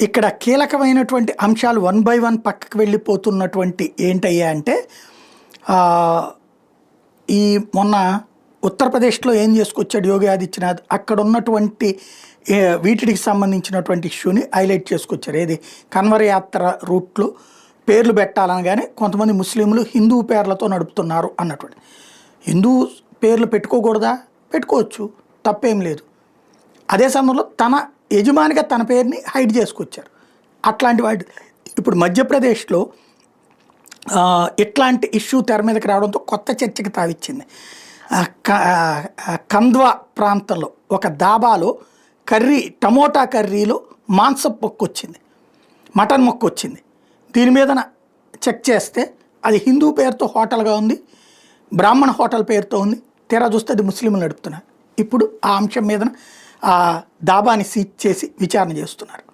ఇక్కడ కీలకమైనటువంటి అంశాలు వన్ బై వన్ పక్కకు వెళ్ళిపోతున్నటువంటి ఏంటయ్యా అంటే ఈ మొన్న ఉత్తరప్రదేశ్లో ఏం చేసుకొచ్చాడు యోగి ఆదిత్యనాథ్ అక్కడ ఉన్నటువంటి వీటికి సంబంధించినటువంటి ఇష్యూని హైలైట్ చేసుకొచ్చారు. ఏది కన్వర్ యాత్ర రూట్లో పేర్లు పెట్టాలనగానే కొంతమంది ముస్లింలు హిందూ పేర్లతో నడుపుతున్నారు అన్నటువంటి. హిందూ పేర్లు పెట్టుకోకూడదా? పెట్టుకోవచ్చు, తప్పేం లేదు. అదే సమయంలో తన యజమానిగా తన పేరుని హైడ్ చేసుకొచ్చారు. అట్లాంటి వాటి ఇప్పుడు మధ్యప్రదేశ్లో ఇట్లాంటి ఇష్యూ తెర మీదకి రావడంతో కొత్త చర్చకి తావిచ్చింది. కంద్వా ప్రాంతంలో ఒక దాబాలో టమోటా కర్రీలో మాంసం మొక్క వచ్చింది, మటన్ మొక్క వచ్చింది. దీని మీద చెక్ చేస్తే అది హిందూ పేరుతో హోటల్గా ఉంది, బ్రాహ్మణ హోటల్ పేరుతో ఉంది. తెర చూస్తే అది ముస్లింలు నడుపుతున్నారు. ఇప్పుడు ఆ అంశం మీద ఆ దాబాని సీజ్ చేసి విచారణ చేస్తున్నారు.